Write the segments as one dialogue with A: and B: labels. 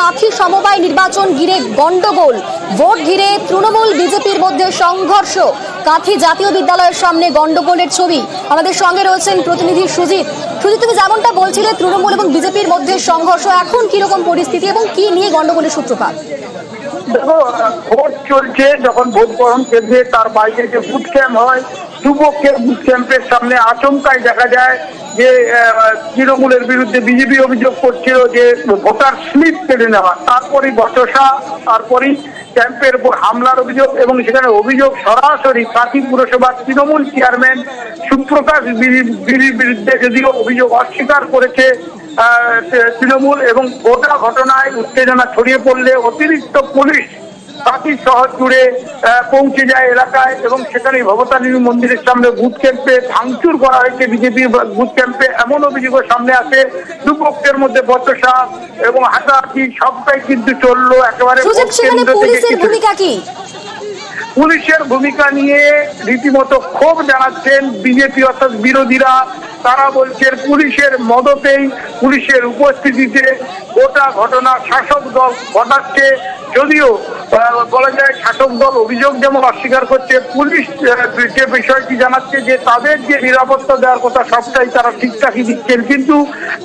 A: কাঁথি সমবায় নির্বাচন ঘিরে গন্ডগোল, ভোট ঘিরে তৃণমূল বিজেপির মধ্যে সংঘর্ষ। কাঁথি জাতীয় বিদ্যালয়ের সামনে গন্ডগোলের ছবি। আমাদের সঙ্গে রয়েছেন প্রতিনিধি সুজিত। সুজিত, তুমি যেমনটা বলছিলে তৃণমূল এবং বিজেপির মধ্যে সংঘর্ষ, এখন কিরকম পরিস্থিতি এবং কি নিয়ে গন্ডগোলের সূত্রপাত?
B: দেখো, ভোট চলছে, যখন ভোট গ্রহণ কেন্দ্রে তার বাইরে যে বুথ ক্যাম্প হয়, যুবকের বুথ ক্যাম্পের সামনে আচমকাই দেখা যায় যে তৃণমূলের বিরুদ্ধে বিজেপি অভিযোগ করছিল যে ভোটার স্লিপ কেড়ে নেওয়া, তারপরই বচসা, তারপরই ক্যাম্পের উপর হামলার অভিযোগ, এবং সেখানে অভিযোগ সরাসরি কাঁথি পুরসভার তৃণমূল চেয়ারম্যান সুপ্রকাশ বিড়ির বিরুদ্ধে, যদিও অভিযোগ অস্বীকার করেছে তৃণমূল। এবং গোটা ঘটনায় উত্তেজনা ছড়িয়ে পড়লে অতিরিক্ত পুলিশ কাঁথি শহর জুড়ে পৌঁছে যায় এলাকায়, এবং সেখানে ভবতারিণী মন্দিরের সামনে বুথ ক্যাম্পে ভাঙচুর করা হয়েছে বিজেপির বুথ ক্যাম্পে, এমন অভিযোগের সামনে আসে। দুপক্ষের মধ্যে বচসা এবং হাতাহাতি সবটাই কিন্তু চললো একেবারে। পুলিশের ভূমিকা নিয়ে রীতিমতো ক্ষোভ জানাচ্ছেন বিজেপি অর্থাৎ বিরোধীরা। তারা বলছেন পুলিশের মদতেই, পুলিশের উপস্থিতিতে গোটা ঘটনা শাসক দল ঘটাচ্ছে। যদিও বলা যায় শাসক দল অভিযোগ যেমন অস্বীকার করছে, পুলিশ যে বিষয়টি জানাচ্ছে যে তাদের যে নিরাপত্তা দেওয়ার কথা সবটাই তারা ঠিকঠাকই দিচ্ছেন। কিন্তু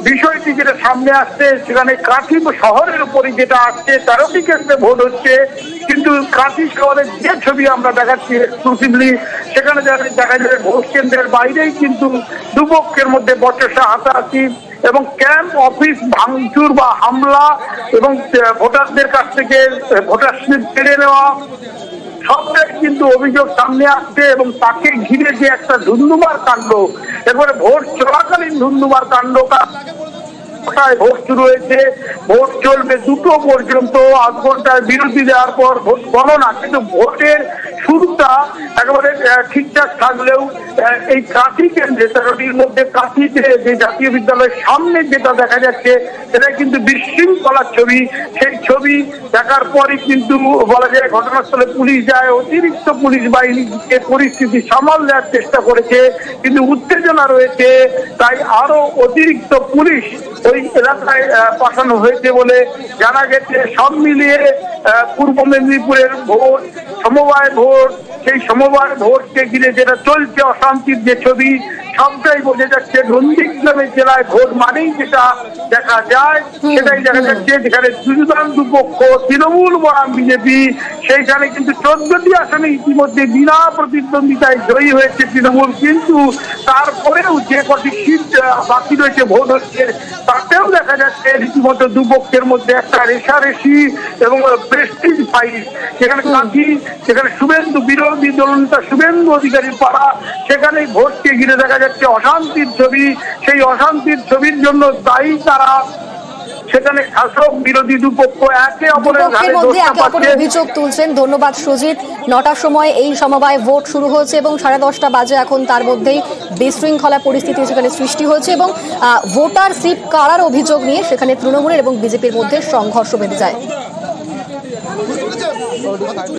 B: বিষয়টি যেটা সামনে আসছে, সেখানে কাঁথি শহরের উপরই যেটা আসছে, 13টি কেন্দ্রে ভোট হচ্ছে, কিন্তু কাঁথি শহরের যে ছবি আমরা দেখাচ্ছি এক্সক্লুসিভলি, সেখানে দেখা যায় ভোট কেন্দ্রের বাইরেই কিন্তু দুপক্ষের মধ্যে বচসা, হাতাহাতি এবং ক্যাম্প অফিস ভাঙচুর বা হামলা, এবং ভোটারদের কাছ থেকে ভোটার স্লিপ কেড়ে নেওয়া, সবটাই কিন্তু অভিযোগ সামনে আসছে। এবং তাকে ঘিরে যে একটা ধুন্ধুমার কাণ্ড, এরপরে ভোট চলাকালীন ধুন্ধুমার কাণ্ড, ভোট শুরু হয়েছে, ভোট চলবে 2টো পর্যন্ত, আধ ঘন্টায় বিরতি দেওয়ার পর ভোট গণনা। কিন্তু ভোটের শুরুটা একেবারে ঠিকঠাক থাকলেও এই কাঁথি কেন্দ্রে 13টির মধ্যে কাঁথিতে যে জাতীয় বিদ্যালয়ের সামনে যেটা দেখা যাচ্ছে, সেটা কিন্তু বিশৃঙ্খলার ছবি। সেই ছবি দেখার পরই কিন্তু বলা যায় ঘটনাস্থলে পুলিশ যায়, অতিরিক্ত পুলিশ বাহিনীকে পরিস্থিতি সামাল দেওয়ার চেষ্টা করেছে, কিন্তু উত্তেজনা রয়েছে, তাই আরো অতিরিক্ত পুলিশ ওই এলাকায় পাঠানো হয়েছে বলে জানা গেছে। সব মিলিয়ে পূর্ব মেদিনীপুরের ভোট, সমবায় ভোট, সেই সমবায় ভোটকে ঘিরে যেটা চলছে অশান্তির যে ছবি, সবটাই বোঝা যাচ্ছে। নন্দীগ্রামের জেলায় ভোট মানেই যেটা দেখা যায় সেটাই দেখা যাচ্ছে, যেখানে দুপক্ষ তৃণমূল বনাম বিজেপি, সেইখানে কিন্তু 14টি আসনে ইতিমধ্যে বিনা প্রতিদ্বন্দ্বিতায় জয়ী হয়েছে তৃণমূল। কিন্তু তারপরেও যে কটি সিট বাকি রয়েছে ভোট হচ্ছে, তাতেও দেখা যাচ্ছে রীতিমতো দুপক্ষের মধ্যে একটা রেষারেষি এবং প্রেস্টিজ ফাইট। যেখানে কাঁথি, সেখানে শুভেন্দু বিরোধী দলনেতা শুভেন্দু অধিকারীর পাড়া, সেখানেই ভোটকে ঘিরে দেখা যাচ্ছে অশান্তির ছবি। সেই অশান্তির ছবির জন্য দায়ী তারা, সেখানে শাসক বিরোধী দুপক্ষ একে অপরের
A: অভিযোগ তুলছেন। ধন্যবাদ সুজিত। 9টার সময় এই সমবায় ভোট শুরু হয়েছে এবং 10:30 বাজে এখন, তার মধ্যেই বিশৃঙ্খলা পরিস্থিতি সেখানে সৃষ্টি হয়েছে এবং ভোটার স্লিপ কাড়ার অভিযোগ নিয়ে সেখানে তৃণমূলের এবং বিজেপির মধ্যে সংঘর্ষ বেঁধে যায়।